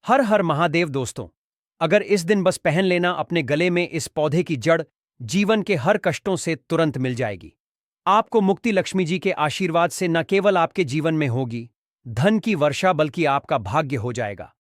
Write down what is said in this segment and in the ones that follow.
हर हर महादेव दोस्तों। अगर इस दिन बस पहन लेना अपने गले में इस पौधे की जड़, जीवन के हर कष्टों से तुरंत मिल जाएगी। आपको मुक्ति लक्ष्मी जी के आशीर्वाद से न केवल आपके जीवन में होगी धन की वर्षा, बल्कि आपका भाग्य हो जाएगा।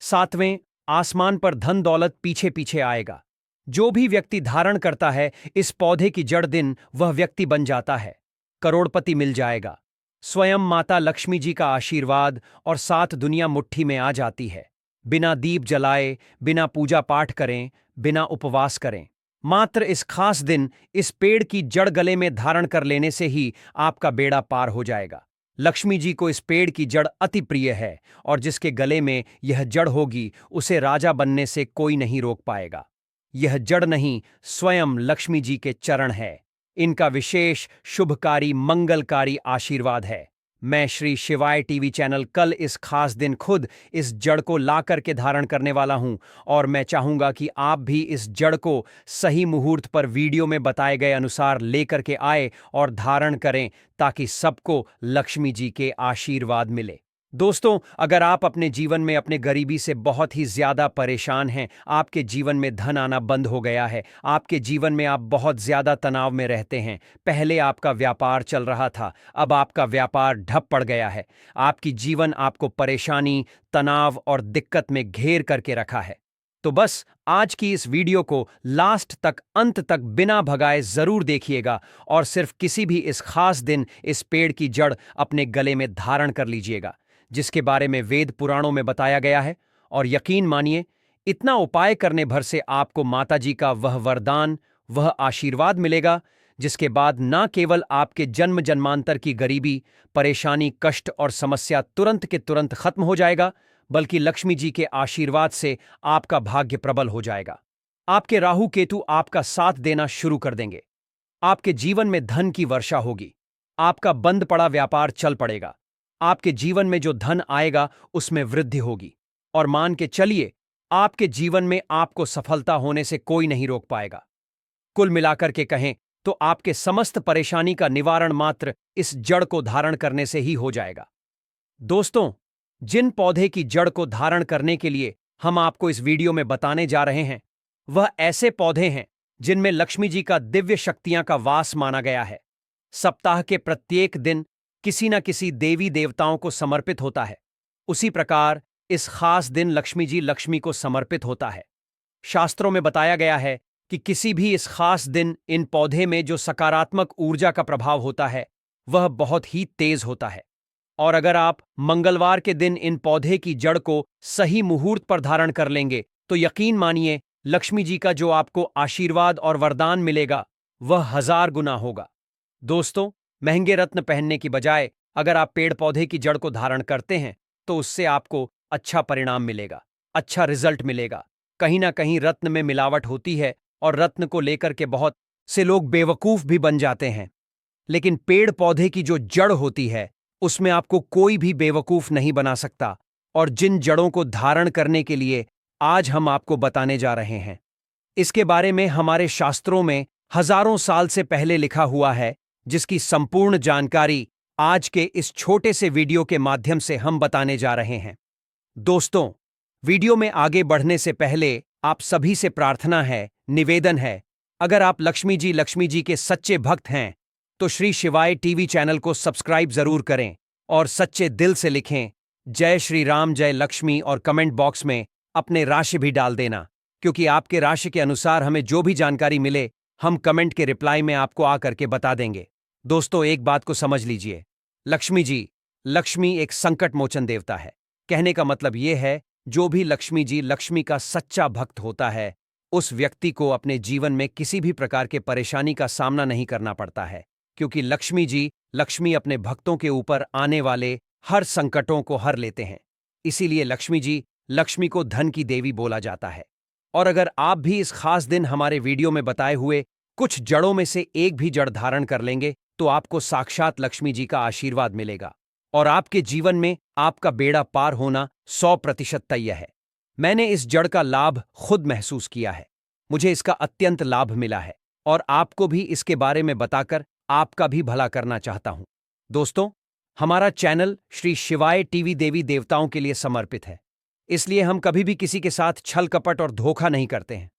सातवें आसमान पर धन दौलत पीछे पीछे आएगा। जो भी व्यक्ति धारण करता है इस पौधे की जड़, दिन वह व्यक्ति बन जाता है करोड़पति मिल जाएगा। स्वयं माता लक्ष्मी जी का आशीर्वाद और सात दुनिया मुट्ठी में आ जाती है। बिना दीप जलाए, बिना पूजा पाठ करें, बिना उपवास करें, मात्र इस खास दिन इस पेड़ की जड़ गले में धारण कर लेने से ही आपका बेड़ा पार हो जाएगा। लक्ष्मी जी को इस पेड़ की जड़ अति प्रिय है और जिसके गले में यह जड़ होगी उसे राजा बनने से कोई नहीं रोक पाएगा। यह जड़ नहीं, स्वयं लक्ष्मी जी के चरण है। इनका विशेष शुभकारी मंगलकारी आशीर्वाद है। मैं श्री शिवाय टीवी चैनल कल इस खास दिन खुद इस जड़ को ला करके धारण करने वाला हूं और मैं चाहूंगा कि आप भी इस जड़ को सही मुहूर्त पर वीडियो में बताए गए अनुसार लेकर के आए और धारण करें, ताकि सबको लक्ष्मी जी के आशीर्वाद मिले। दोस्तों, अगर आप अपने जीवन में अपने गरीबी से बहुत ही ज्यादा परेशान हैं, आपके जीवन में धन आना बंद हो गया है, आपके जीवन में आप बहुत ज्यादा तनाव में रहते हैं, पहले आपका व्यापार चल रहा था, अब आपका व्यापार ठप पड़ गया है, आपकी जीवन आपको परेशानी, तनाव और दिक्कत में घेर करके रखा है, तो बस आज की इस वीडियो को लास्ट तक, अंत तक बिना भगाए जरूर देखिएगा और सिर्फ किसी भी इस खास दिन इस पेड़ की जड़ अपने गले में धारण कर लीजिएगा, जिसके बारे में वेद पुराणों में बताया गया है। और यकीन मानिए, इतना उपाय करने भर से आपको माताजी का वह वरदान, वह आशीर्वाद मिलेगा, जिसके बाद न केवल आपके जन्म जन्मांतर की गरीबी, परेशानी, कष्ट और समस्या तुरंत के तुरंत खत्म हो जाएगा, बल्कि लक्ष्मी जी के आशीर्वाद से आपका भाग्य प्रबल हो जाएगा। आपके राहु केतु आपका साथ देना शुरू कर देंगे। आपके जीवन में धन की वर्षा होगी। आपका बंद पड़ा व्यापार चल पड़ेगा। आपके जीवन में जो धन आएगा उसमें वृद्धि होगी। और मान के चलिए, आपके जीवन में आपको सफलता होने से कोई नहीं रोक पाएगा। कुल मिलाकर के कहें तो आपके समस्त परेशानी का निवारण मात्र इस जड़ को धारण करने से ही हो जाएगा। दोस्तों, जिन पौधे की जड़ को धारण करने के लिए हम आपको इस वीडियो में बताने जा रहे हैं, वह ऐसे पौधे हैं जिनमें लक्ष्मी जी का दिव्य शक्तियां का वास माना गया है। सप्ताह के प्रत्येक दिन किसी न किसी देवी देवताओं को समर्पित होता है। उसी प्रकार इस खास दिन लक्ष्मी जी लक्ष्मी को समर्पित होता है। शास्त्रों में बताया गया है कि किसी भी इस खास दिन इन पौधे में जो सकारात्मक ऊर्जा का प्रभाव होता है वह बहुत ही तेज होता है। और अगर आप मंगलवार के दिन इन पौधे की जड़ को सही मुहूर्त पर धारण कर लेंगे तो यकीन मानिए, लक्ष्मी जी का जो आपको आशीर्वाद और वरदान मिलेगा वह 1000 गुना होगा। दोस्तों, महंगे रत्न पहनने की बजाय अगर आप पेड़ पौधे की जड़ को धारण करते हैं तो उससे आपको अच्छा परिणाम मिलेगा, अच्छा रिजल्ट मिलेगा। कहीं ना कहीं रत्न में मिलावट होती है और रत्न को लेकर के बहुत से लोग बेवकूफ भी बन जाते हैं, लेकिन पेड़ पौधे की जो जड़ होती है उसमें आपको कोई भी बेवकूफ नहीं बना सकता। और जिन जड़ों को धारण करने के लिए आज हम आपको बताने जा रहे हैं, इसके बारे में हमारे शास्त्रों में हजारों साल से पहले लिखा हुआ है, जिसकी संपूर्ण जानकारी आज के इस छोटे से वीडियो के माध्यम से हम बताने जा रहे हैं। दोस्तों, वीडियो में आगे बढ़ने से पहले आप सभी से प्रार्थना है, निवेदन है, अगर आप लक्ष्मी जी के सच्चे भक्त हैं तो श्री शिवाय टीवी चैनल को सब्सक्राइब जरूर करें और सच्चे दिल से लिखें जय श्री राम, जय लक्ष्मी, और कमेंट बॉक्स में अपने राशि भी डाल देना, क्योंकि आपके राशि के अनुसार हमें जो भी जानकारी मिले हम कमेंट के रिप्लाई में आपको आकर के बता देंगे। दोस्तों, एक बात को समझ लीजिए, लक्ष्मी एक संकट मोचन देवता है। कहने का मतलब यह है, जो भी लक्ष्मी का सच्चा भक्त होता है उस व्यक्ति को अपने जीवन में किसी भी प्रकार के परेशानी का सामना नहीं करना पड़ता है, क्योंकि लक्ष्मी अपने भक्तों के ऊपर आने वाले हर संकटों को हर लेते हैं। इसीलिए लक्ष्मी को धन की देवी बोला जाता है। और अगर आप भी इस खास दिन हमारे वीडियो में बताए हुए कुछ जड़ों में से एक भी जड़ धारण कर लेंगे तो आपको साक्षात लक्ष्मी जी का आशीर्वाद मिलेगा और आपके जीवन में आपका बेड़ा पार होना 100% तय है। मैंने इस जड़ का लाभ खुद महसूस किया है, मुझे इसका अत्यंत लाभ मिला है और आपको भी इसके बारे में बताकर आपका भी भला करना चाहता हूं। दोस्तों, हमारा चैनल श्री शिवाय टीवी देवी देवताओं के लिए समर्पित है। इसलिए हम कभी भी किसी के साथ छल कपट और धोखा नहीं करते हैं।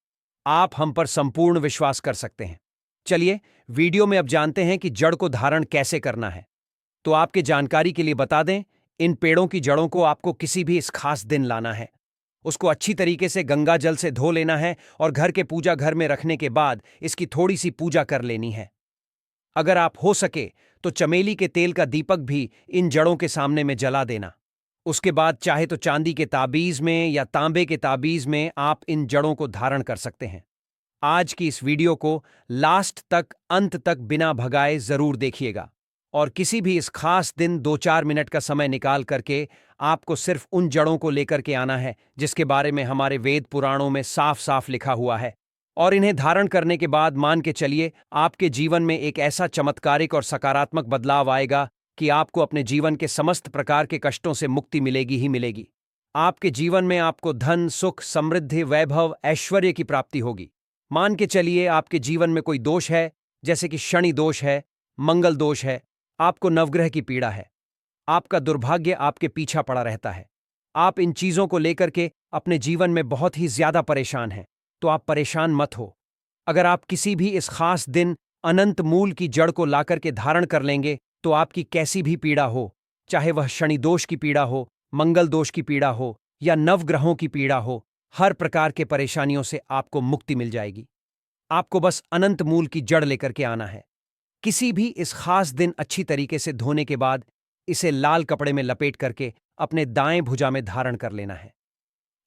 आप हम पर संपूर्ण विश्वास कर सकते हैं। चलिए वीडियो में अब जानते हैं कि जड़ को धारण कैसे करना है। तो आपके जानकारी के लिए बता दें, इन पेड़ों की जड़ों को आपको किसी भी इस खास दिन लाना है। उसको अच्छी तरीके से गंगा जल से धो लेना है और घर के पूजा घर में रखने के बाद इसकी थोड़ी सी पूजा कर लेनी है। अगर आप हो सके तो चमेली के तेल का दीपक भी इन जड़ों के सामने में जला देना। उसके बाद चाहे तो चांदी के ताबीज में या तांबे के ताबीज में आप इन जड़ों को धारण कर सकते हैं। आज की इस वीडियो को लास्ट तक अंत तक बिना भगाए जरूर देखिएगा और किसी भी इस खास दिन 2-4 मिनट का समय निकाल करके आपको सिर्फ उन जड़ों को लेकर के आना है जिसके बारे में हमारे वेद पुराणों में साफ साफ लिखा हुआ है। और इन्हें धारण करने के बाद मान के चलिए आपके जीवन में एक ऐसा चमत्कारिक और सकारात्मक बदलाव आएगा कि आपको अपने जीवन के समस्त प्रकार के कष्टों से मुक्ति मिलेगी ही मिलेगी। आपके जीवन में आपको धन, सुख, समृद्धि, वैभव, ऐश्वर्य की प्राप्ति होगी। मान के चलिए आपके जीवन में कोई दोष है, जैसे कि शनि दोष है, मंगल दोष है, आपको नवग्रह की पीड़ा है, आपका दुर्भाग्य आपके पीछा पड़ा रहता है, आप इन चीजों को लेकर के अपने जीवन में बहुत ही ज्यादा परेशान हैं, तो आप परेशान मत हो। अगर आप किसी भी इस खास दिन अनंत मूल की जड़ को लाकर के धारण कर लेंगे तो आपकी कैसी भी पीड़ा हो, चाहे वह शनि दोष की पीड़ा हो, मंगल दोष की पीड़ा हो या नवग्रहों की पीड़ा हो, हर प्रकार के परेशानियों से आपको मुक्ति मिल जाएगी। आपको बस अनंत मूल की जड़ लेकर के आना है। किसी भी इस खास दिन अच्छी तरीके से धोने के बाद इसे लाल कपड़े में लपेट करके अपने दाएं भुजा में धारण कर लेना है।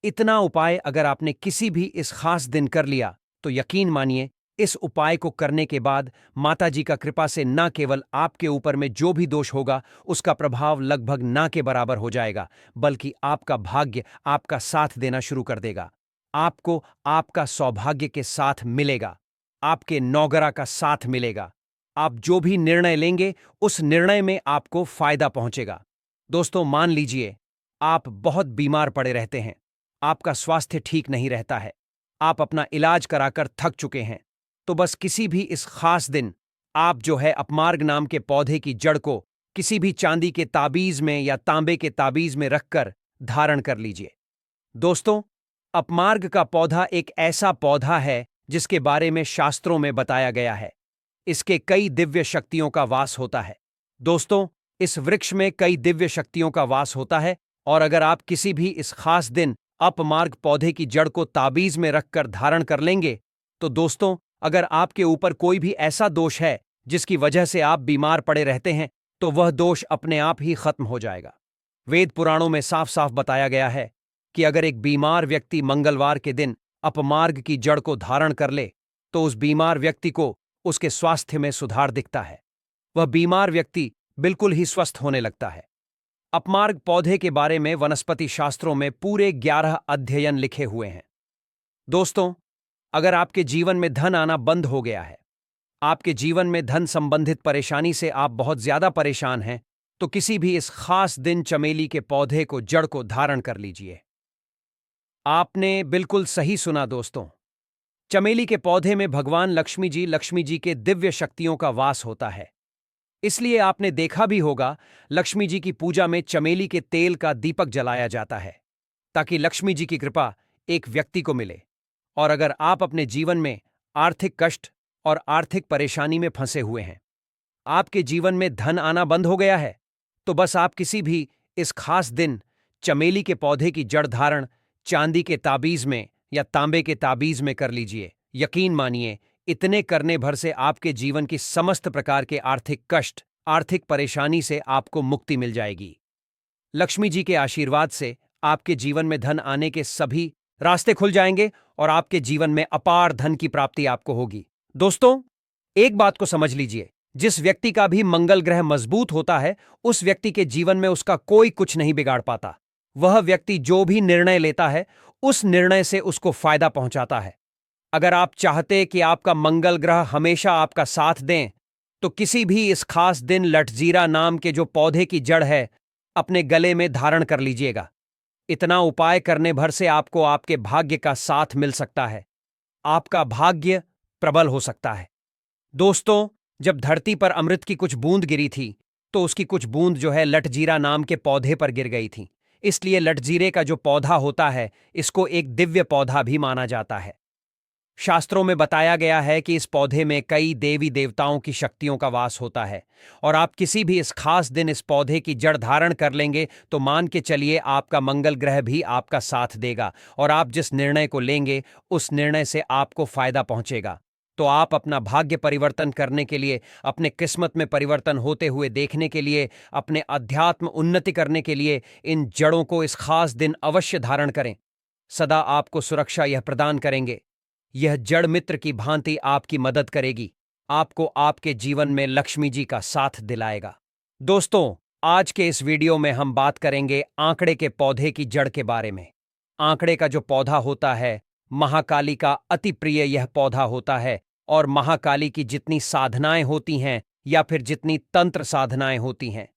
इतना उपाय अगर आपने किसी भी इस खास दिन कर लिया तो यकीन मानिए इस उपाय को करने के बाद माताजी का कृपा से न केवल आपके ऊपर में जो भी दोष होगा उसका प्रभाव लगभग ना के बराबर हो जाएगा, बल्कि आपका भाग्य आपका साथ देना शुरू कर देगा। आपको आपका सौभाग्य के साथ मिलेगा, आपके नौगरा का साथ मिलेगा। आप जो भी निर्णय लेंगे उस निर्णय में आपको फायदा पहुंचेगा। दोस्तों मान लीजिए आप बहुत बीमार पड़े रहते हैं, आपका स्वास्थ्य ठीक नहीं रहता है, आप अपना इलाज कराकर थक चुके हैं, तो बस किसी भी इस खास दिन आप जो है अपमार्ग नाम के पौधे की जड़ को किसी भी चांदी के ताबीज में या तांबे के ताबीज में रखकर धारण कर लीजिए। दोस्तों अपमार्ग का पौधा एक ऐसा पौधा है जिसके बारे में शास्त्रों में बताया गया है। इसके कई दिव्य शक्तियों का वास होता है। दोस्तों इस वृक्ष में कई दिव्य शक्तियों का वास होता है और अगर आप किसी भी इस खास दिन अपमार्ग पौधे की जड़ को ताबीज में रखकर धारण कर लेंगे तो दोस्तों अगर आपके ऊपर कोई भी ऐसा दोष है जिसकी वजह से आप बीमार पड़े रहते हैं तो वह दोष अपने आप ही खत्म हो जाएगा। वेद पुराणों में साफ साफ बताया गया है कि अगर एक बीमार व्यक्ति मंगलवार के दिन अपमार्ग की जड़ को धारण कर ले तो उस बीमार व्यक्ति को उसके स्वास्थ्य में सुधार दिखता है, वह बीमार व्यक्ति बिल्कुल ही स्वस्थ होने लगता है। अपमार्ग पौधे के बारे में वनस्पति शास्त्रों में पूरे 11 अध्ययन लिखे हुए हैं। दोस्तों अगर आपके जीवन में धन आना बंद हो गया है, आपके जीवन में धन संबंधित परेशानी से आप बहुत ज्यादा परेशान हैं, तो किसी भी इस खास दिन चमेली के पौधे को जड़ को धारण कर लीजिए। आपने बिल्कुल सही सुना दोस्तों, चमेली के पौधे में भगवान लक्ष्मी जी के दिव्य शक्तियों का वास होता है। इसलिए आपने देखा भी होगा लक्ष्मी जी की पूजा में चमेली के तेल का दीपक जलाया जाता है ताकि लक्ष्मी जी की कृपा एक व्यक्ति को मिले। और अगर आप अपने जीवन में आर्थिक कष्ट और आर्थिक परेशानी में फंसे हुए हैं, आपके जीवन में धन आना बंद हो गया है, तो बस आप किसी भी इस खास दिन चमेली के पौधे की जड़ धारण चांदी के ताबीज में या तांबे के ताबीज में कर लीजिए। यकीन मानिए इतने करने भर से आपके जीवन की समस्त प्रकार के आर्थिक कष्ट, आर्थिक परेशानी से आपको मुक्ति मिल जाएगी। लक्ष्मी जी के आशीर्वाद से आपके जीवन में धन आने के सभी रास्ते खुल जाएंगे और आपके जीवन में अपार धन की प्राप्ति आपको होगी। दोस्तों एक बात को समझ लीजिए, जिस व्यक्ति का भी मंगल ग्रह मजबूत होता है उस व्यक्ति के जीवन में उसका कोई कुछ नहीं बिगाड़ पाता। वह व्यक्ति जो भी निर्णय लेता है उस निर्णय से उसको फायदा पहुंचाता है। अगर आप चाहते कि आपका मंगल ग्रह हमेशा आपका साथ दें तो किसी भी इस खास दिन लटजीरा नाम के जो पौधे की जड़ है अपने गले में धारण कर लीजिएगा। इतना उपाय करने भर से आपको आपके भाग्य का साथ मिल सकता है, आपका भाग्य प्रबल हो सकता है। दोस्तों जब धरती पर अमृत की कुछ बूंद गिरी थी तो उसकी कुछ बूंद जो है लटजीरा नाम के पौधे पर गिर गई थी। इसलिए लटजीरे का जो पौधा होता है, इसको एक दिव्य पौधा भी माना जाता है। शास्त्रों में बताया गया है कि इस पौधे में कई देवी देवताओं की शक्तियों का वास होता है, और आप किसी भी इस खास दिन इस पौधे की जड़ धारण कर लेंगे तो मान के चलिए आपका मंगल ग्रह भी आपका साथ देगा, और आप जिस निर्णय को लेंगे उस निर्णय से आपको फायदा पहुंचेगा। तो आप अपना भाग्य परिवर्तन करने के लिए, अपने किस्मत में परिवर्तन होते हुए देखने के लिए, अपने अध्यात्म उन्नति करने के लिए इन जड़ों को इस खास दिन अवश्य धारण करें। सदा आपको सुरक्षा यह प्रदान करेंगे। यह जड़ मित्र की भांति आपकी मदद करेगी, आपको आपके जीवन में लक्ष्मी जी का साथ दिलाएगा। दोस्तों, आज के इस वीडियो में हम बात करेंगे आंकड़े के पौधे की जड़ के बारे में। आंकड़े का जो पौधा होता है, महाकाली का अति प्रिय यह पौधा होता है, और महाकाली की जितनी साधनाएं होती हैं या फिर जितनी तंत्र साधनाएं होती हैं,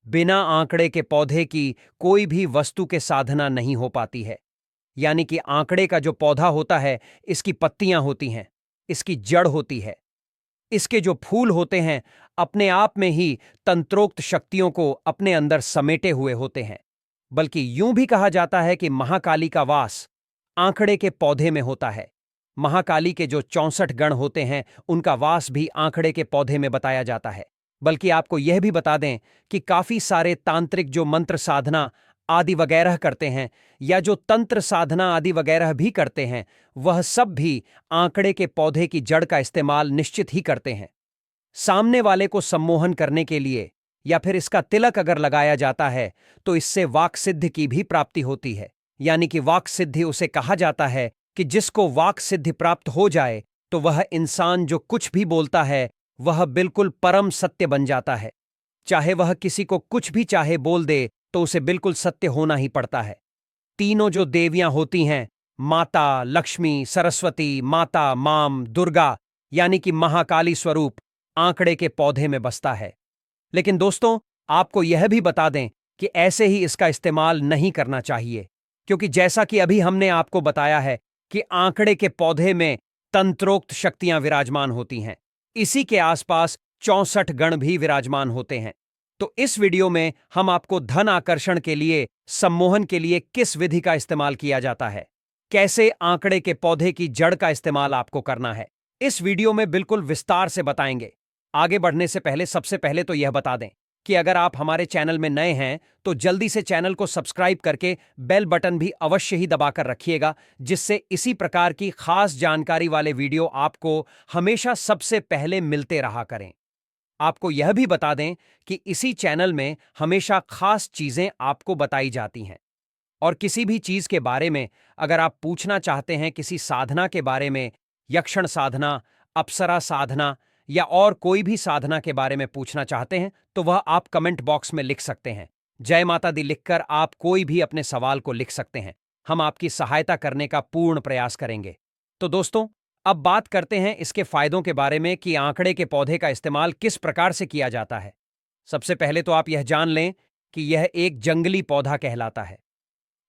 बिना आंकड़े के पौधे की कोई भी वस्तु के साधना नहीं हो पाती है। यानी कि आंकड़े का जो पौधा होता है, इसकी पत्तियां होती हैं, इसकी जड़ होती है, इसके जो फूल होते हैं अपने आप में ही तंत्रोक्त शक्तियों को अपने अंदर समेटे हुए होते हैं। बल्कि यूं भी कहा जाता है कि महाकाली का वास आंकड़े के पौधे में होता है। महाकाली के जो 64 गण होते हैं उनका वास भी आंकड़े के पौधे में बताया जाता है। बल्कि आपको यह भी बता दें कि काफी सारे तांत्रिक जो मंत्र साधना आदि वगैरह करते हैं, या जो तंत्र साधना आदि वगैरह भी करते हैं, वह सब भी आंकड़े के पौधे की जड़ का इस्तेमाल निश्चित ही करते हैं। सामने वाले को सम्मोहन करने के लिए या फिर इसका तिलक अगर लगाया जाता है तो इससे वाक सिद्धि की भी प्राप्ति होती है। यानी कि वाक सिद्धि उसे कहा जाता है कि जिसको वाक सिद्धि प्राप्त हो जाए तो वह इंसान जो कुछ भी बोलता है वह बिल्कुल परम सत्य बन जाता है। चाहे वह किसी को कुछ भी चाहे बोल दे तो उसे बिल्कुल सत्य होना ही पड़ता है। तीनों जो देवियां होती हैं, माता लक्ष्मी, सरस्वती, माता माम, दुर्गा, यानी कि महाकाली स्वरूप आंकड़े के पौधे में बसता है। लेकिन दोस्तों, आपको यह भी बता दें कि ऐसे ही इसका इस्तेमाल नहीं करना चाहिए, क्योंकि जैसा कि अभी हमने आपको बताया है कि आंकड़े के पौधे में तंत्रोक्त शक्तियां विराजमान होती हैं। इसी के आसपास 64 गण भी विराजमान होते हैं। तो इस वीडियो में हम आपको धन आकर्षण के लिए, सम्मोहन के लिए किस विधि का इस्तेमाल किया जाता है, कैसे आंकड़े के पौधे की जड़ का इस्तेमाल आपको करना है, इस वीडियो में बिल्कुल विस्तार से बताएंगे। आगे बढ़ने से पहले सबसे पहले तो यह बता दें कि अगर आप हमारे चैनल में नए हैं तो जल्दी से चैनल को सब्सक्राइब करके बेल बटन भी अवश्य ही दबाकर रखिएगा, जिससे इसी प्रकार की खास जानकारी वाले वीडियो आपको हमेशा सबसे पहले मिलते रहा करें। आपको यह भी बता दें कि इसी चैनल में हमेशा खास चीजें आपको बताई जाती हैं, और किसी भी चीज के बारे में अगर आप पूछना चाहते हैं, किसी साधना के बारे में, यक्षण साधना, अप्सरा साधना या और कोई भी साधना के बारे में पूछना चाहते हैं, तो वह आप कमेंट बॉक्स में लिख सकते हैं। जय माता दी लिखकर आप कोई भी अपने सवाल को लिख सकते हैं। हम आपकी सहायता करने का पूर्ण प्रयास करेंगे। तो दोस्तों, अब बात करते हैं इसके फायदों के बारे में कि आंकड़े के पौधे का इस्तेमाल किस प्रकार से किया जाता है। सबसे पहले तो आप यह जान लें कि यह एक जंगली पौधा कहलाता है।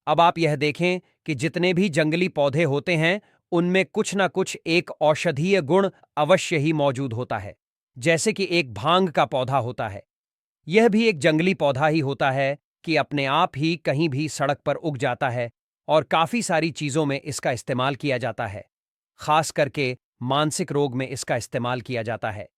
अब आप यह देखें कि जितने भी जंगली पौधे होते हैं उनमें कुछ ना कुछ एक औषधीय गुण अवश्य ही मौजूद होता है। जैसे कि एक भांग का पौधा होता है, यह भी एक जंगली पौधा ही होता है कि अपने आप ही कहीं भी सड़क पर उग जाता है, और काफी सारी चीजों में इसका इस्तेमाल किया जाता है। खास करके मानसिक रोग में इसका इस्तेमाल किया जाता है।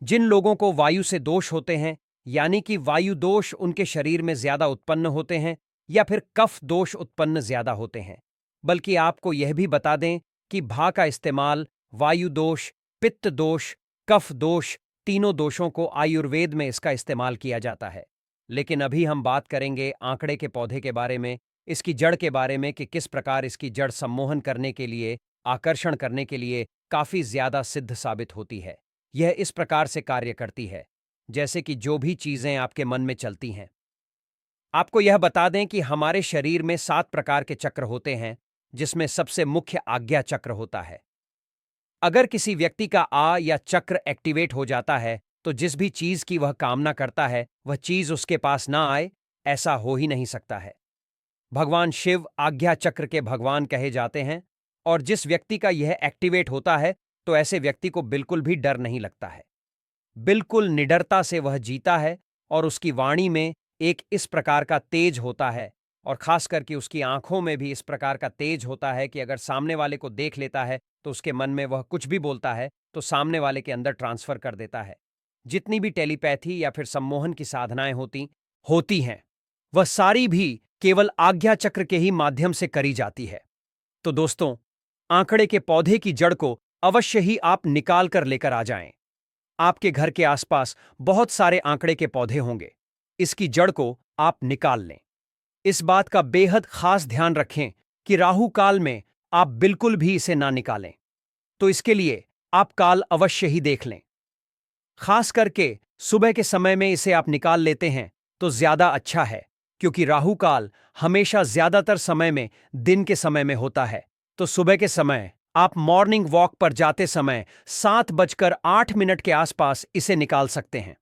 जिन लोगों को वायु से दोष होते हैं, यानी कि वायु दोष उनके शरीर में ज्यादा उत्पन्न होते हैं, या फिर कफ दोष उत्पन्न ज्यादा होते हैं। बल्कि आपको यह भी बता दें कि भा का इस्तेमाल वायु दोष, पित्त दोष, कफ दोष, तीनों दोषों को आयुर्वेद में इसका इस्तेमाल किया जाता है। लेकिन अभी हम बात करेंगे आंकड़े के पौधे के बारे में, इसकी जड़ के बारे में कि किस प्रकार इसकी जड़ सम्मोहन करने के लिए, आकर्षण करने के लिए काफी ज्यादा सिद्ध साबित होती है। यह इस प्रकार से कार्य करती है जैसे कि जो भी चीजें आपके मन में चलती हैं। आपको यह बता दें कि हमारे शरीर में 7 प्रकार के चक्र होते हैं, जिसमें सबसे मुख्य आज्ञा चक्र होता है। अगर किसी व्यक्ति का आ या चक्र एक्टिवेट हो जाता है तो जिस भी चीज की वह कामना करता है वह चीज उसके पास ना आए, ऐसा हो ही नहीं सकता है। भगवान शिव आज्ञा चक्र के भगवान कहे जाते हैं, और जिस व्यक्ति का यह एक्टिवेट होता है तो ऐसे व्यक्ति को बिल्कुल भी डर नहीं लगता है। बिल्कुल निडरता से वह जीता है, और उसकी वाणी में एक इस प्रकार का तेज होता है, और खास करके उसकी आंखों में भी इस प्रकार का तेज होता है कि अगर सामने वाले को देख लेता है तो उसके मन में वह कुछ भी बोलता है तो सामने वाले के अंदर ट्रांसफर कर देता है। जितनी भी टेलीपैथी या फिर सम्मोहन की साधनाएं होती होती हैं वह सारी भी केवल आज्ञा चक्र के ही माध्यम से करी जाती है। तो दोस्तों, आंकड़े के पौधे की जड़ को अवश्य ही आप निकाल कर लेकर आ जाएं। आपके घर के आसपास बहुत सारे आंकड़े के पौधे होंगे। इसकी जड़ को आप निकाल लें। इस बात का बेहद खास ध्यान रखें कि राहु काल में आप बिल्कुल भी इसे ना निकालें। तो इसके लिए आप काल अवश्य ही देख लें। खास करके सुबह के समय में इसे आप निकाल लेते हैं तो ज्यादा अच्छा है, क्योंकि राहु काल हमेशा ज्यादातर समय में दिन के समय में होता है। तो सुबह के समय आप मॉर्निंग वॉक पर जाते समय 7:08 के आसपास इसे निकाल सकते हैं।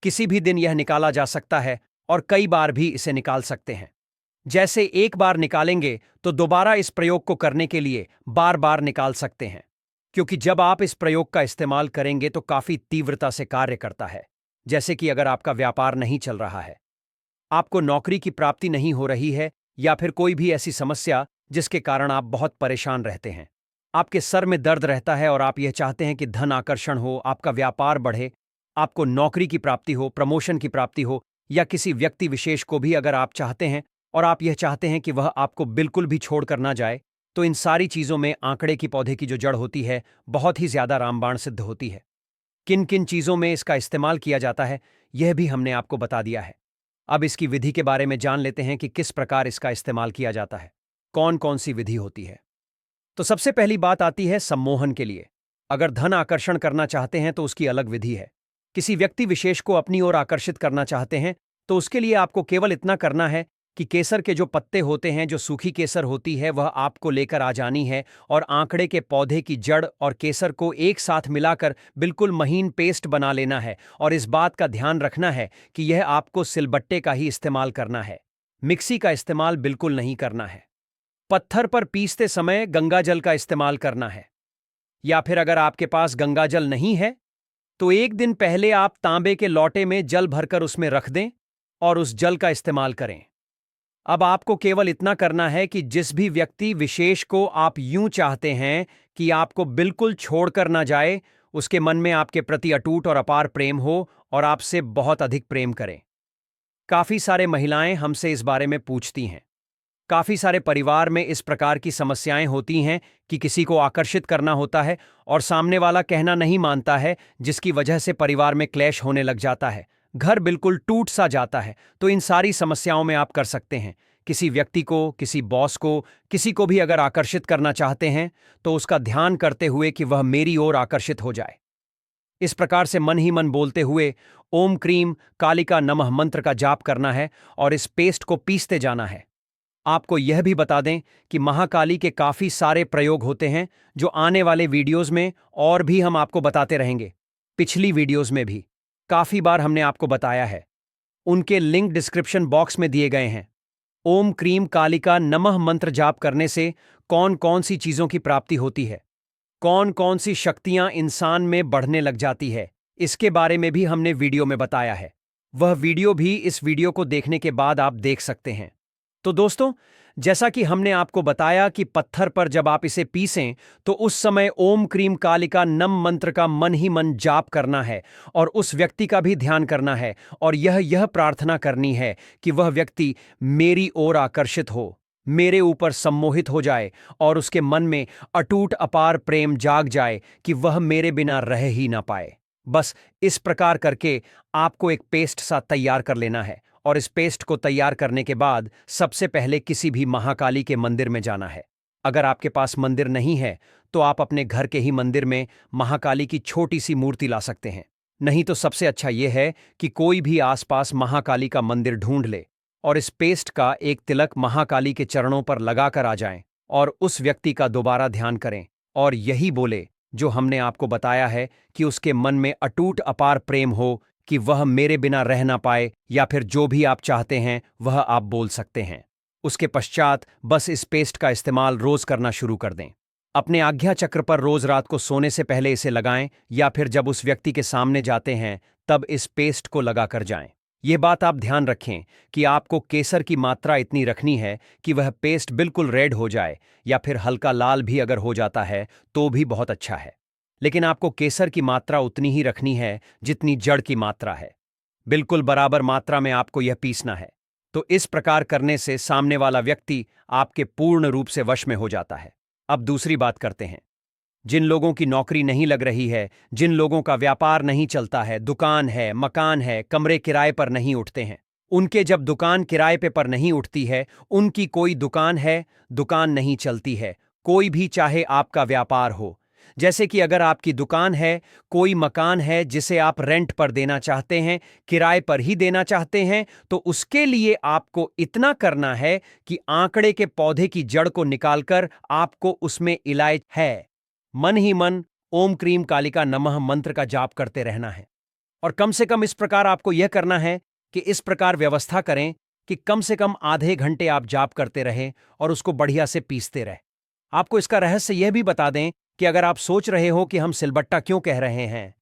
किसी भी दिन यह निकाला जा सकता है और कई बार भी इसे निकाल सकते हैं। जैसे एक बार निकालेंगे तो दोबारा इस प्रयोग को करने के लिए बार बार निकाल सकते हैं, क्योंकि जब आप इस प्रयोग का इस्तेमाल करेंगे तो काफी तीव्रता से कार्य करता है। जैसे कि अगर आपका व्यापार नहीं चल रहा है, आपको नौकरी की प्राप्ति नहीं हो रही है, या फिर कोई भी ऐसी समस्या जिसके कारण आप बहुत परेशान रहते हैं, आपके सर में दर्द रहता है और आप यह चाहते हैं कि धन आकर्षण हो, आपका व्यापार बढ़े, आपको नौकरी की प्राप्ति हो, प्रमोशन की प्राप्ति हो, या किसी व्यक्ति विशेष को भी अगर आप चाहते हैं और आप यह चाहते हैं कि वह आपको बिल्कुल भी छोड़कर ना जाए, तो इन सारी चीजों में आंकड़े की पौधे की जो जड़ होती है बहुत ही ज्यादा रामबाण सिद्ध होती है। किन किन चीजों में इसका इस्तेमाल किया जाता है यह भी हमने आपको बता दिया है। अब इसकी विधि के बारे में जान लेते हैं कि किस प्रकार इसका इस्तेमाल किया जाता है, कौन कौन सी विधि होती है। तो सबसे पहली बात आती है सम्मोहन के लिए। अगर धन आकर्षण करना चाहते हैं तो उसकी अलग विधि है। किसी व्यक्ति विशेष को अपनी ओर आकर्षित करना चाहते हैं तो उसके लिए आपको केवल इतना करना है कि केसर के जो पत्ते होते हैं, जो सूखी केसर होती है, वह आपको लेकर आ जानी है और आंकड़े के पौधे की जड़ और केसर को एक साथ मिलाकर बिल्कुल महीन पेस्ट बना लेना है। और इस बात का ध्यान रखना है कि यह आपको सिलबट्टे का ही इस्तेमाल करना है, मिक्सी का इस्तेमाल बिल्कुल नहीं करना है। पत्थर पर पीसते समय गंगाजल का इस्तेमाल करना है, या फिर अगर आपके पास गंगाजल नहीं है तो एक दिन पहले आप तांबे के लोटे में जल भरकर उसमें रख दें और उस जल का इस्तेमाल करें। अब आपको केवल इतना करना है कि जिस भी व्यक्ति विशेष को आप यूं चाहते हैं कि आपको बिल्कुल छोड़कर ना जाए, उसके मन में आपके प्रति अटूट और अपार प्रेम हो और आपसे बहुत अधिक प्रेम करें। काफी सारे महिलाएं हमसे इस बारे में पूछती हैं। काफी सारे परिवार में इस प्रकार की समस्याएं होती हैं कि किसी को आकर्षित करना होता है और सामने वाला कहना नहीं मानता है, जिसकी वजह से परिवार में क्लैश होने लग जाता है, घर बिल्कुल टूट सा जाता है। तो इन सारी समस्याओं में आप कर सकते हैं। किसी व्यक्ति को, किसी बॉस को, किसी को भी अगर आकर्षित करना चाहते हैं तो उसका ध्यान करते हुए कि वह मेरी ओर आकर्षित हो जाए, इस प्रकार से मन ही मन बोलते हुए ओम क्रीम कालिका नमः मंत्र का जाप करना है और इस पेस्ट को पीसते जाना है। आपको यह भी बता दें कि महाकाली के काफी सारे प्रयोग होते हैं, जो आने वाले वीडियोस में और भी हम आपको बताते रहेंगे। पिछली वीडियोस में भी काफी बार हमने आपको बताया है, उनके लिंक डिस्क्रिप्शन बॉक्स में दिए गए हैं। ओम क्रीम कालिका नमः मंत्र जाप करने से कौन कौन सी चीजों की प्राप्ति होती है, कौन कौन सी शक्तियां इंसान में बढ़ने लग जाती है, इसके बारे में भी हमने वीडियो में बताया है। वह वीडियो भी इस वीडियो को देखने के बाद आप देख सकते हैं। तो दोस्तों, जैसा कि हमने आपको बताया कि पत्थर पर जब आप इसे पीसें तो उस समय ओम क्रीम कालिका नम मंत्र का मन ही मन जाप करना है और उस व्यक्ति का भी ध्यान करना है और यह प्रार्थना करनी है कि वह व्यक्ति मेरी ओर आकर्षित हो, मेरे ऊपर सम्मोहित हो जाए और उसके मन में अटूट अपार प्रेम जाग जाए कि वह मेरे बिना रह ही ना पाए। बस इस प्रकार करके आपको एक पेस्ट सा तैयार कर लेना है और इस पेस्ट को तैयार करने के बाद सबसे पहले किसी भी महाकाली के मंदिर में जाना है। अगर आपके पास मंदिर नहीं है तो आप अपने घर के ही मंदिर में महाकाली की छोटी सी मूर्ति ला सकते हैं। नहीं तो सबसे अच्छा यह है कि कोई भी आसपास महाकाली का मंदिर ढूंढ ले और इस पेस्ट का एक तिलक महाकाली के चरणों पर लगाकर आ जाएं और उस व्यक्ति का दोबारा ध्यान करें और यही बोले जो हमने आपको बताया है कि उसके मन में अटूट अपार प्रेम हो कि वह मेरे बिना रह ना पाए, या फिर जो भी आप चाहते हैं वह आप बोल सकते हैं। उसके पश्चात बस इस पेस्ट का इस्तेमाल रोज करना शुरू कर दें। अपने आज्ञा चक्र पर रोज रात को सोने से पहले इसे लगाएं, या फिर जब उस व्यक्ति के सामने जाते हैं तब इस पेस्ट को लगाकर जाएं। ये बात आप ध्यान रखें कि आपको केसर की मात्रा इतनी रखनी है कि वह पेस्ट बिल्कुल रेड हो जाए, या फिर हल्का लाल भी अगर हो जाता है तो भी बहुत अच्छा है। लेकिन आपको केसर की मात्रा उतनी ही रखनी है जितनी जड़ की मात्रा है। बिल्कुल बराबर मात्रा में आपको यह पीसना है। तो इस प्रकार करने से सामने वाला व्यक्ति आपके पूर्ण रूप से वश में हो जाता है। अब दूसरी बात करते हैं। जिन लोगों की नौकरी नहीं लग रही है, जिन लोगों का व्यापार नहीं चलता है, दुकान है, मकान है, कमरे किराए पर नहीं उठते हैं, उनके जब दुकान किराए पे पर नहीं उठती है, उनकी कोई दुकान है, दुकान नहीं चलती है, कोई भी चाहे आपका व्यापार हो। जैसे कि अगर आपकी दुकान है, कोई मकान है जिसे आप रेंट पर देना चाहते हैं, किराए पर ही देना चाहते हैं, तो उसके लिए आपको इतना करना है कि आंकड़े के पौधे की जड़ को निकालकर आपको उसमें इलाज है, मन ही मन ओम क्रीम कालिका नमः मंत्र का जाप करते रहना है। और कम से कम इस प्रकार आपको यह करना है कि इस प्रकार व्यवस्था करें कि कम से कम आधे घंटे आप जाप करते रहें और उसको बढ़िया से पीसते रहें। आपको इसका रहस्य यह भी बता दें कि अगर आप सोच रहे हो कि हम सिलबट्टा क्यों कह रहे हैं,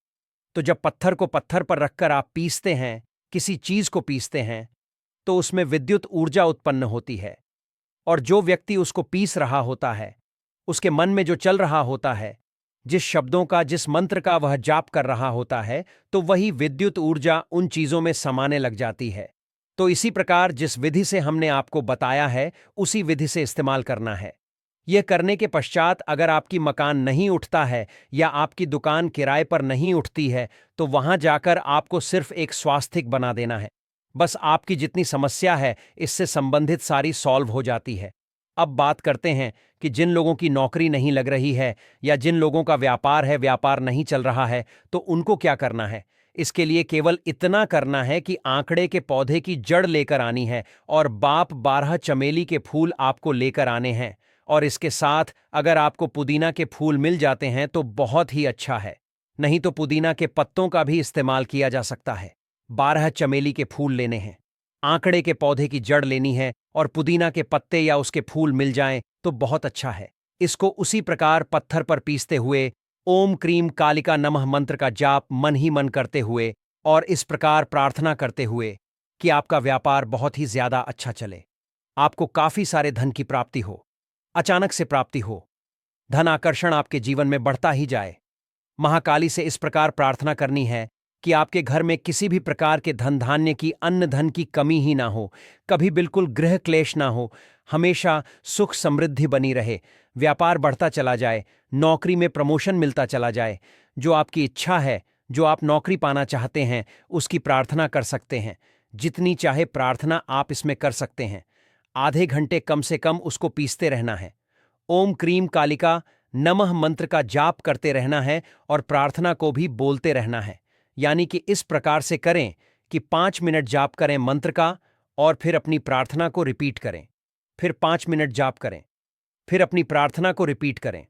तो जब पत्थर को पत्थर पर रखकर आप पीसते हैं, किसी चीज को पीसते हैं, तो उसमें विद्युत ऊर्जा उत्पन्न होती है। और जो व्यक्ति उसको पीस रहा होता है, उसके मन में जो चल रहा होता है, जिस शब्दों का, जिस मंत्र का वह जाप कर रहा होता है, तो वही विद्युत ऊर्जा उन चीजों में समाने लग जाती है। तो इसी प्रकार जिस विधि से हमने आपको बताया है, उसी विधि से इस्तेमाल करना है। यह करने के पश्चात अगर आपकी मकान नहीं उठता है या आपकी दुकान किराए पर नहीं उठती है, तो वहां जाकर आपको सिर्फ एक स्वास्थिक बना देना है। बस आपकी जितनी समस्या है इससे संबंधित सारी सॉल्व हो जाती है। अब बात करते हैं कि जिन लोगों की नौकरी नहीं लग रही है या जिन लोगों का व्यापार है, व्यापार नहीं चल रहा है, तो उनको क्या करना है। इसके लिए केवल इतना करना है कि आंकड़े के पौधे की जड़ लेकर आनी है और बाप 12 चमेली के फूल आपको लेकर आने हैं। और इसके साथ अगर आपको पुदीना के फूल मिल जाते हैं तो बहुत ही अच्छा है, नहीं तो पुदीना के पत्तों का भी इस्तेमाल किया जा सकता है। 12 चमेली के फूल लेने हैं, आंकड़े के पौधे की जड़ लेनी है और पुदीना के पत्ते या उसके फूल मिल जाएं तो बहुत अच्छा है। इसको उसी प्रकार पत्थर पर पीसते हुए ओम क्रीम कालिका नमः मंत्र का जाप मन ही मन करते हुए और इस प्रकार प्रार्थना करते हुए कि आपका व्यापार बहुत ही ज्यादा अच्छा चले, आपको काफी सारे धन की प्राप्ति हो, अचानक से प्राप्ति हो, धन आकर्षण आपके जीवन में बढ़ता ही जाए। महाकाली से इस प्रकार प्रार्थना करनी है कि आपके घर में किसी भी प्रकार के धन धान्य की, अन्न धन की कमी ही ना हो, कभी बिल्कुल गृह क्लेश ना हो, हमेशा सुख समृद्धि बनी रहे, व्यापार बढ़ता चला जाए, नौकरी में प्रमोशन मिलता चला जाए। जो आपकी इच्छा है, जो आप नौकरी पाना चाहते हैं, उसकी प्रार्थना कर सकते हैं। जितनी चाहे प्रार्थना आप इसमें कर सकते हैं। आधे घंटे कम से कम उसको पीसते रहना है। ओम क्रीम कालिका नमः मंत्र का जाप करते रहना है और प्रार्थना को भी बोलते रहना है। यानी कि इस प्रकार से करें कि 5 मिनट जाप करें मंत्र का और फिर अपनी प्रार्थना को रिपीट करें, फिर 5 मिनट जाप करें, फिर अपनी प्रार्थना को रिपीट करें।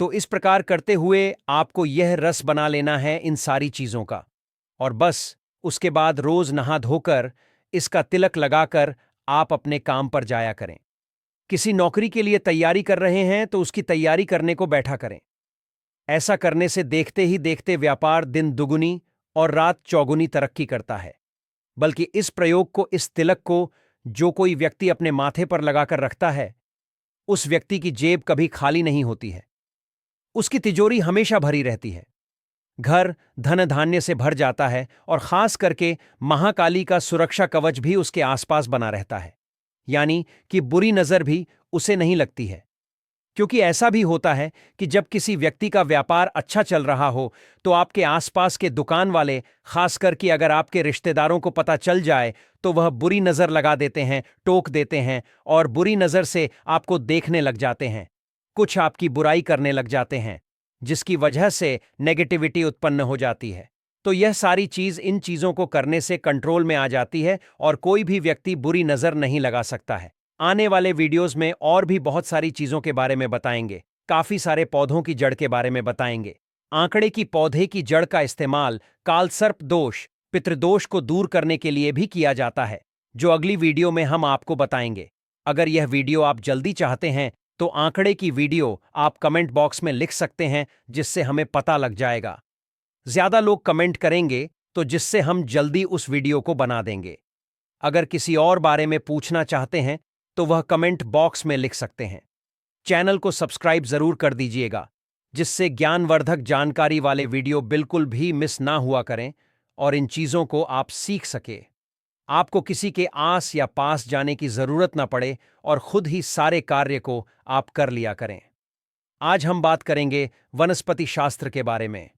तो इस प्रकार करते हुए आपको यह रस बना लेना है इन सारी चीजों का, और बस उसके बाद रोज नहा धोकर इसका तिलक लगाकर आप अपने काम पर जाया करें। किसी नौकरी के लिए तैयारी कर रहे हैं तो उसकी तैयारी करने को बैठा करें। ऐसा करने से देखते ही देखते व्यापार दिन दुगुनी और रात चौगुनी तरक्की करता है। बल्कि इस प्रयोग को, इस तिलक को जो कोई व्यक्ति अपने माथे पर लगाकर रखता है, उस व्यक्ति की जेब कभी खाली नहीं होती है, उसकी तिजोरी हमेशा भरी रहती है, घर धन धान्य से भर जाता है और खास करके महाकाली का सुरक्षा कवच भी उसके आसपास बना रहता है। यानी कि बुरी नजर भी उसे नहीं लगती है। क्योंकि ऐसा भी होता है कि जब किसी व्यक्ति का व्यापार अच्छा चल रहा हो तो आपके आसपास के दुकान वाले, खास करके अगर आपके रिश्तेदारों को पता चल जाए, तो वह बुरी नजर लगा देते हैं, टोक देते हैं और बुरी नजर से आपको देखने लग जाते हैं, कुछ आपकी बुराई करने लग जाते हैं, जिसकी वजह से नेगेटिविटी उत्पन्न हो जाती है। तो यह सारी चीज इन चीजों को करने से कंट्रोल में आ जाती है और कोई भी व्यक्ति बुरी नजर नहीं लगा सकता है। आने वाले वीडियोस में और भी बहुत सारी चीजों के बारे में बताएंगे, काफी सारे पौधों की जड़ के बारे में बताएंगे। आंकड़े की पौधे की जड़ का इस्तेमाल कालसर्प दोष, पितृदोष को दूर करने के लिए भी किया जाता है, जो अगली वीडियो में हम आपको बताएंगे। अगर यह वीडियो आप जल्दी चाहते हैं तो आंकड़े की वीडियो आप कमेंट बॉक्स में लिख सकते हैं, जिससे हमें पता लग जाएगा। ज्यादा लोग कमेंट करेंगे तो जिससे हम जल्दी उस वीडियो को बना देंगे। अगर किसी और बारे में पूछना चाहते हैं तो वह कमेंट बॉक्स में लिख सकते हैं। चैनल को सब्सक्राइब जरूर कर दीजिएगा, जिससे ज्ञानवर्धक जानकारी वाले वीडियो बिल्कुल भी मिस ना हुआ करें और इन चीजों को आप सीख सके। आपको किसी के आस या पास जाने की जरूरत ना पड़े और खुद ही सारे कार्य को आप कर लिया करें। आज हम बात करेंगे वनस्पति शास्त्र के बारे में।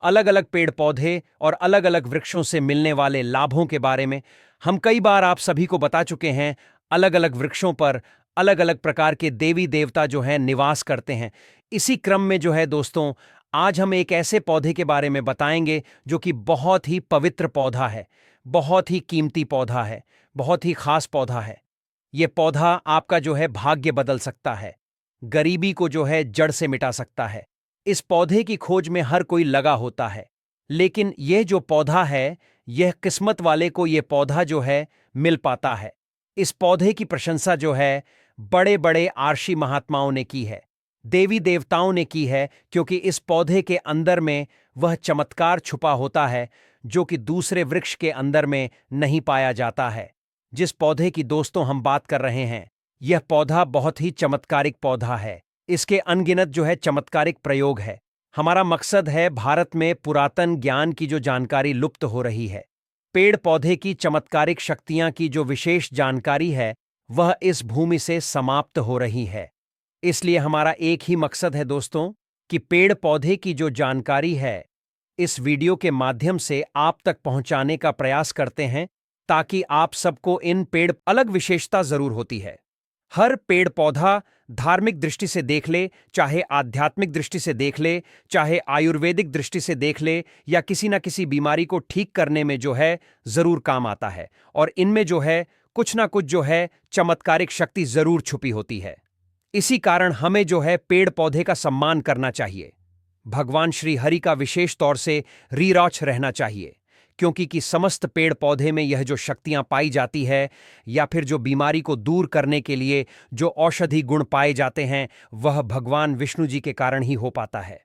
अलग अलग पेड़ पौधे और अलग अलग वृक्षों से मिलने वाले लाभों के बारे में हम कई बार आप सभी को बता चुके हैं। अलग अलग वृक्षों पर अलग अलग प्रकार के देवी देवता जो हैं निवास करते हैं। इसी क्रम में जो है दोस्तों, आज हम एक ऐसे पौधे के बारे में बताएंगे जो कि बहुत ही पवित्र पौधा है, बहुत ही कीमती पौधा है, बहुत ही खास पौधा है। यह पौधा आपका जो है भाग्य बदल सकता है, गरीबी को जो है जड़ से मिटा सकता है। इस पौधे की खोज में हर कोई लगा होता है, लेकिन यह जो पौधा है, यह किस्मत वाले को यह पौधा जो है मिल पाता है। इस पौधे की प्रशंसा जो है बड़े बड़े आर्षी महात्माओं ने की है, देवी देवताओं ने की है, क्योंकि इस पौधे के अंदर में वह चमत्कार छुपा होता है जो कि दूसरे वृक्ष के अंदर में नहीं पाया जाता है। जिस पौधे की दोस्तों हम बात कर रहे हैं, यह पौधा बहुत ही चमत्कारिक पौधा है। इसके अनगिनत जो है चमत्कारिक प्रयोग है। हमारा मकसद है भारत में पुरातन ज्ञान की जो जानकारी लुप्त हो रही है, पेड़ पौधे की चमत्कारिक शक्तियां की जो विशेष जानकारी है, वह इस भूमि से समाप्त हो रही है। इसलिए हमारा एक ही मकसद है दोस्तों कि पेड़ पौधे की जो जानकारी है, इस वीडियो के माध्यम से आप तक पहुंचाने का प्रयास करते हैं, ताकि आप सबको इन पेड़ अलग विशेषता जरूर होती है। हर पेड़ पौधा धार्मिक दृष्टि से देख ले, चाहे आध्यात्मिक दृष्टि से देख ले, चाहे आयुर्वेदिक दृष्टि से देख ले, या किसी ना किसी बीमारी को ठीक करने में जो है जरूर काम आता है। और इनमें जो है कुछ ना कुछ जो है चमत्कारिक शक्ति जरूर छुपी होती है। इसी कारण हमें जो है पेड़ पौधे का सम्मान करना चाहिए। भगवान श्री हरि का विशेष तौर से रीरॉच रहना चाहिए, क्योंकि कि समस्त पेड़ पौधे में यह जो शक्तियां पाई जाती है, या फिर जो बीमारी को दूर करने के लिए जो औषधि गुण पाए जाते हैं, वह भगवान विष्णु जी के कारण ही हो पाता है।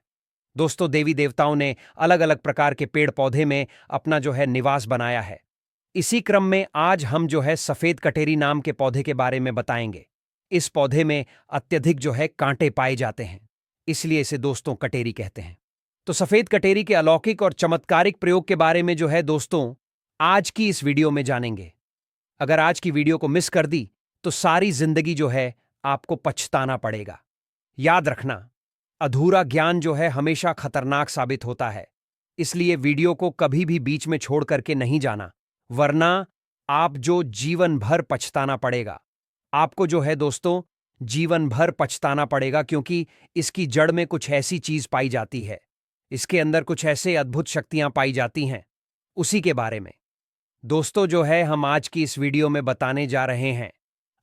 दोस्तों, देवी देवताओं ने अलग अलग प्रकार के पेड़ पौधे में अपना जो है निवास बनाया है। इसी क्रम में आज हम जो है सफेद कटेरी नाम के पौधे के बारे में बताएंगे। इस पौधे में अत्यधिक जो है कांटे पाए जाते हैं, इसलिए इसे दोस्तों कटेरी कहते हैं। तो सफेद कटेरी के अलौकिक और चमत्कारिक प्रयोग के बारे में जो है दोस्तों आज की इस वीडियो में जानेंगे। अगर आज की वीडियो को मिस कर दी तो सारी जिंदगी जो है आपको पछताना पड़ेगा। याद रखना, अधूरा ज्ञान जो है हमेशा खतरनाक साबित होता है, इसलिए वीडियो को कभी भी बीच में छोड़ करके नहीं जाना, वरना आप जो जीवन भर पछताना पड़ेगा। आपको जो है दोस्तों जीवन भर पछताना पड़ेगा, क्योंकि इसकी जड़ में कुछ ऐसी चीज पाई जाती है, इसके अंदर कुछ ऐसे अद्भुत शक्तियां पाई जाती हैं। उसी के बारे में दोस्तों जो है हम आज की इस वीडियो में बताने जा रहे हैं।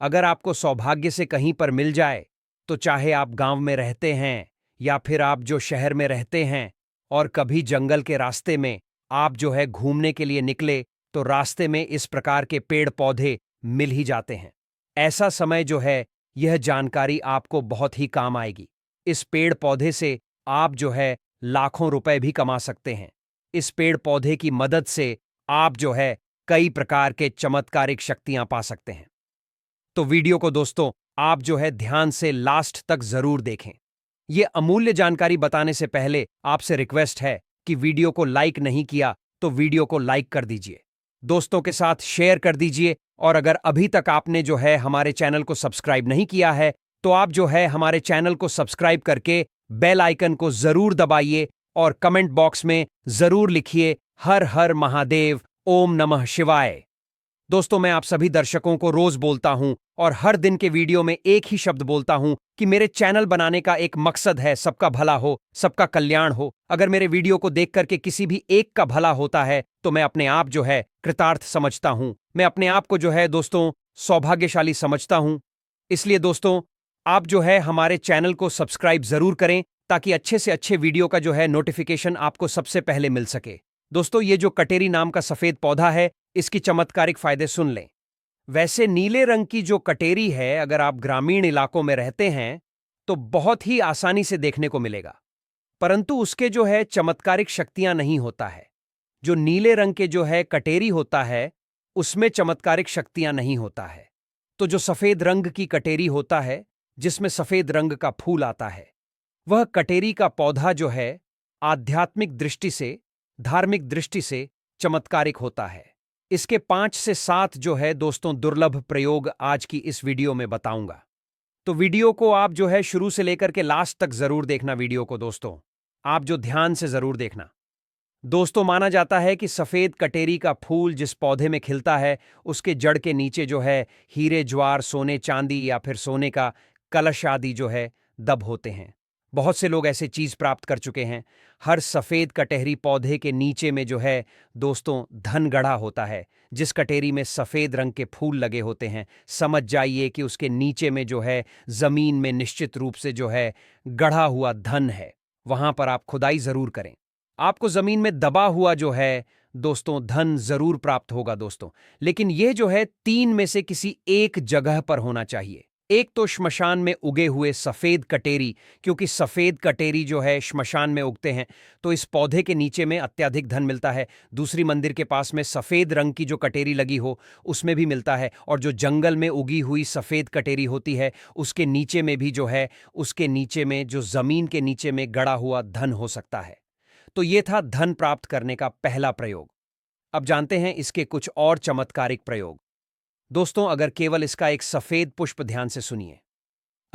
अगर आपको सौभाग्य से कहीं पर मिल जाए, तो चाहे आप गांव में रहते हैं या फिर आप जो शहर में रहते हैं, और कभी जंगल के रास्ते में आप जो है घूमने के लिए निकले, तो रास्ते में इस प्रकार के पेड़ पौधे मिल ही जाते हैं। ऐसा समय जो है यह जानकारी आपको बहुत ही काम आएगी। इस पेड़ पौधे से आप जो है लाखों रुपए भी कमा सकते हैं। इस पेड़ पौधे की मदद से आप जो है कई प्रकार के चमत्कारिक शक्तियां पा सकते हैं। तो वीडियो को दोस्तों आप जो है ध्यान से लास्ट तक जरूर देखें। यह अमूल्य जानकारी बताने से पहले आपसे रिक्वेस्ट है कि वीडियो को लाइक नहीं किया तो वीडियो को लाइक कर दीजिए, दोस्तों के साथ शेयर कर दीजिए, और अगर अभी तक आपने जो है हमारे चैनल को सब्सक्राइब नहीं किया है, तो आप जो है हमारे चैनल को सब्सक्राइब करके बेल आइकन को जरूर दबाइए और कमेंट बॉक्स में जरूर लिखिए हर हर महादेव, ओम नमः शिवाय। दोस्तों, मैं आप सभी दर्शकों को रोज बोलता हूं और हर दिन के वीडियो में एक ही शब्द बोलता हूं कि मेरे चैनल बनाने का एक मकसद है सबका भला हो, सबका कल्याण हो। अगर मेरे वीडियो को देख करके किसी भी एक का भला होता है तो मैं अपने आप जो है कृतार्थ समझता हूं, मैं अपने आप को जो है दोस्तों सौभाग्यशाली समझता हूं। इसलिए दोस्तों आप जो है हमारे चैनल को सब्सक्राइब जरूर करें, ताकि अच्छे से अच्छे वीडियो का जो है नोटिफिकेशन आपको सबसे पहले मिल सके। दोस्तों, ये जो कटेरी नाम का सफेद पौधा है, इसकी चमत्कारिक फायदे सुन लें। वैसे नीले रंग की जो कटेरी है, अगर आप ग्रामीण इलाकों में रहते हैं तो बहुत ही आसानी से देखने को मिलेगा, परंतु उसके जो है चमत्कारिक शक्तियां नहीं होता है। जो नीले रंग के जो है कटेरी होता है, उसमें चमत्कारिक शक्तियां नहीं होता है। तो जो सफेद रंग की कटेरी होता है, जिसमें सफेद रंग का फूल आता है, वह कटेरी का पौधा जो है आध्यात्मिक दृष्टि से, धार्मिक दृष्टि से चमत्कारिक होता है। इसके 5 से 7 जो है दोस्तों दुर्लभ प्रयोग आज की इस वीडियो में बताऊंगा। तो वीडियो को आप जो है शुरू से लेकर के लास्ट तक जरूर देखना। वीडियो को दोस्तों आप जो ध्यान से जरूर देखना। दोस्तों माना जाता है कि सफेद कटेरी का फूल जिस पौधे में खिलता है, उसके जड़ के नीचे जो है हीरे ज्वार, सोने चांदी या फिर सोने का कलश आदि जो है दब होते हैं। बहुत से लोग ऐसे चीज प्राप्त कर चुके हैं। हर सफेद कटहरी पौधे के नीचे में जो है दोस्तों धन गढ़ा होता है। जिस कटेरी में सफेद रंग के फूल लगे होते हैं, समझ जाइए कि उसके नीचे में जो है जमीन में निश्चित रूप से जो है गढ़ा हुआ धन है। वहां पर आप खुदाई जरूर करें। आपको जमीन में दबा हुआ जो है दोस्तों धन जरूर प्राप्त होगा दोस्तों। लेकिन यह जो है 3 में से किसी एक जगह पर होना चाहिए। एक तो श्मशान में उगे हुए सफेद कटेरी, क्योंकि सफेद कटेरी जो है श्मशान में उगते हैं, तो इस पौधे के नीचे में अत्यधिक धन मिलता है। दूसरी मंदिर के पास में सफेद रंग की जो कटेरी लगी हो, उसमें भी मिलता है। और जो जंगल में उगी हुई सफेद कटेरी होती है, उसके नीचे में भी जो है, उसके नीचे में जो जमीन के नीचे में गड़ा हुआ धन हो सकता है। तो यह था धन प्राप्त करने का पहला प्रयोग। अब जानते हैं इसके कुछ और चमत्कारिक प्रयोग। दोस्तों अगर केवल इसका एक सफेद पुष्प, ध्यान से सुनिए,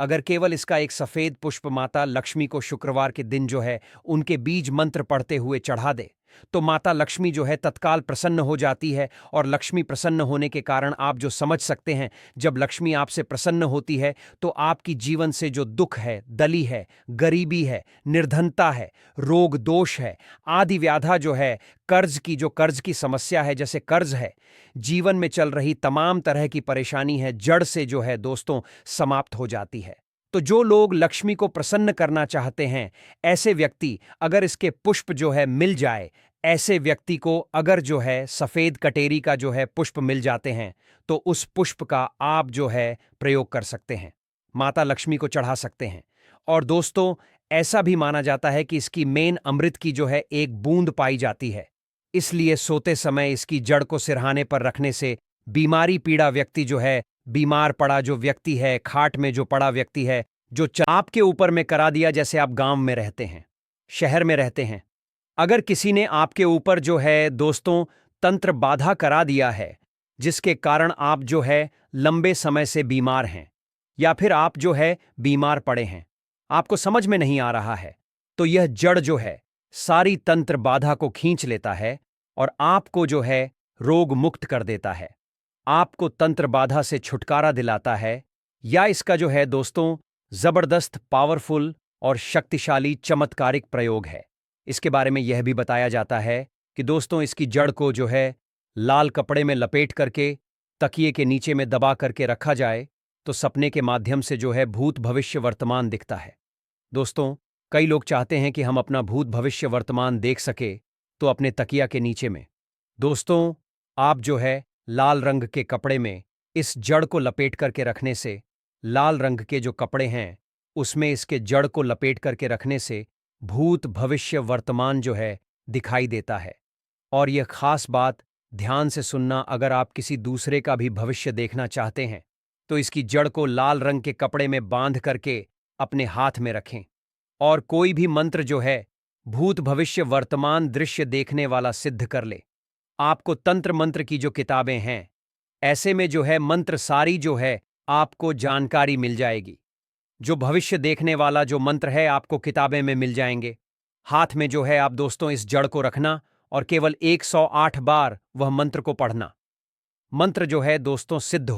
अगर केवल इसका एक सफेद पुष्प माता लक्ष्मी को शुक्रवार के दिन जो है उनके बीज मंत्र पढ़ते हुए चढ़ा दे, तो माता लक्ष्मी जो है तत्काल प्रसन्न हो जाती है। और लक्ष्मी प्रसन्न होने के कारण आप जो समझ सकते हैं, जब लक्ष्मी आपसे प्रसन्न होती है तो आपकी जीवन से जो दुख है, दली है, गरीबी है, निर्धनता है, रोग दोष है, आदि व्याधा जो है, कर्ज की समस्या है, जैसे कर्ज है, जीवन में चल रही तमाम तरह की परेशानी है, जड़ से जो है दोस्तों समाप्त हो जाती है। तो जो लोग लक्ष्मी को प्रसन्न करना चाहते हैं, ऐसे व्यक्ति अगर इसके पुष्प जो है मिल जाए, ऐसे व्यक्ति को अगर जो है सफेद कटेरी का जो है पुष्प मिल जाते हैं, तो उस पुष्प का आप जो है प्रयोग कर सकते हैं, माता लक्ष्मी को चढ़ा सकते हैं। और दोस्तों ऐसा भी माना जाता है कि इसकी मेन अमृत की जो है एक बूंद पाई जाती है। इसलिए सोते समय इसकी जड़ को सिरहाने पर रखने से बीमारी पीड़ा व्यक्ति जो है, बीमार पड़ा जो व्यक्ति है, खाट में जो पड़ा व्यक्ति है, जो आपके ऊपर में करा दिया, जैसे आप गांव में रहते हैं, शहर में रहते हैं, अगर किसी ने आपके ऊपर जो है दोस्तों तंत्र बाधा करा दिया है, जिसके कारण आप जो है लंबे समय से बीमार हैं, या फिर आप जो है बीमार पड़े हैं, आपको समझ में नहीं आ रहा है, तो यह जड़ जो है सारी तंत्र बाधा को खींच लेता है और आपको जो है रोग मुक्त कर देता है, आपको तंत्र बाधा से छुटकारा दिलाता है। या इसका जो है दोस्तों जबरदस्त, पावरफुल और शक्तिशाली चमत्कारिक प्रयोग है। इसके बारे में यह भी बताया जाता है कि दोस्तों इसकी जड़ को जो है लाल कपड़े में लपेट करके तकिए के नीचे में दबा करके रखा जाए, तो सपने के माध्यम से जो है भूत भविष्य वर्तमान दिखता है। दोस्तों कई लोग चाहते हैं कि हम अपना भूत भविष्य वर्तमान देख सके, तो अपने तकिया के नीचे में दोस्तों आप जो है लाल रंग के कपड़े में इस जड़ को लपेट करके रखने से, लाल रंग के जो कपड़े हैं उसमें इसके जड़ को लपेट करके रखने से भूत भविष्य वर्तमान जो है दिखाई देता है। और यह खास बात ध्यान से सुनना, अगर आप किसी दूसरे का भी भविष्य देखना चाहते हैं, तो इसकी जड़ को लाल रंग के कपड़े में बांध करके अपने हाथ में रखें और कोई भी मंत्र जो है भूत भविष्य वर्तमान दृश्य देखने वाला सिद्ध कर ले। आपको तंत्र मंत्र की जो किताबें हैं, ऐसे में जो है मंत्र सारी जो है आपको जानकारी मिल जाएगी। जो भविष्य देखने वाला जो मंत्र है आपको किताबें में मिल जाएंगे। हाथ में जो है आप दोस्तों इस जड़ को रखना और केवल 108 बार वह मंत्र को पढ़ना। मंत्र जो है दोस्तों सिद्ध